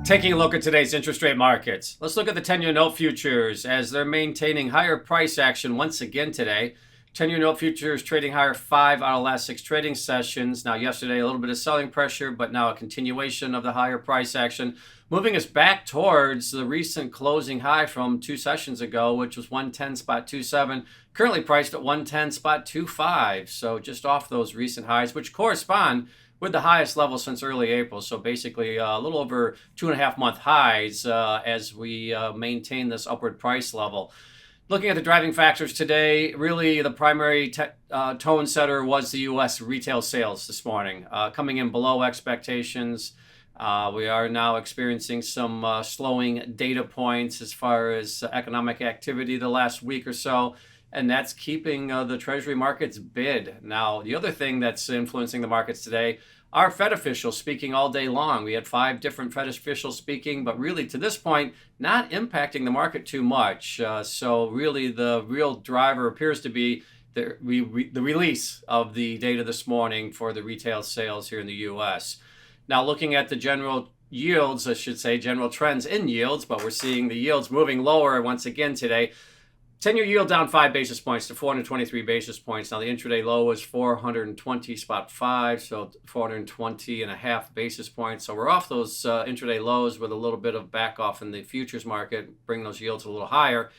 Taking a look at today's interest rate markets, let's look at the 10-year note futures as they're maintaining higher price action once again today. 10-year note futures trading higher 5 out of the last 6 trading sessions. Now yesterday a little bit of selling pressure, but now a continuation of the higher price action, moving us back towards the recent closing high from 2 sessions ago, which was 110.27, currently priced at 110.25. So just off those recent highs, which correspond with the highest level since early April. So basically a little over 2.5-month highs as we maintain this upward price level. Looking at the driving factors today, really the primary tone setter was the U.S. retail sales this morning, coming in below expectations. We are now experiencing some slowing data points as far as economic activity the last week or so, and that's keeping the Treasury markets bid. Now, the other thing that's influencing the markets today are Fed officials speaking all day long. We had 5 different Fed officials speaking, but really to this point, not impacting the market too much. So really the real driver appears to be the release of the data this morning for the retail sales here in the U.S. Now, looking at the general yields, I should say general trends in yields, but we're seeing the yields moving lower once again today. 10-year yield down 5 basis points to 423 basis points. Now, the intraday low was 420.5, so 420.5 basis points. So we're off those intraday lows with a little bit of back off in the futures market, bring those yields a little higher.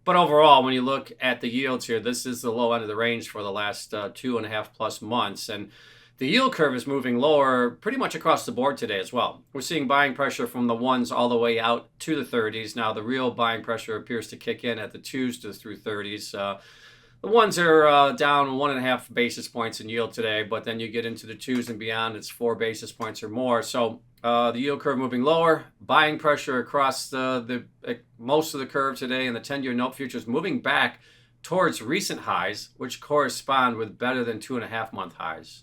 But overall, when you look at the yields here, this is the low end of the range for the last 2.5 plus months. And the yield curve is moving lower pretty much across the board today as well. We're seeing buying pressure from the 1s all the way out to the 30s. Now, the real buying pressure appears to kick in at the 2s to through 30s. The 1s are down 1.5 basis points in yield today, but then you get into the 2s and beyond, it's 4 basis points or more. So the yield curve moving lower, buying pressure across the most of the curve today, and the 10-year note futures moving back towards recent highs, which correspond with better than 2.5-month highs.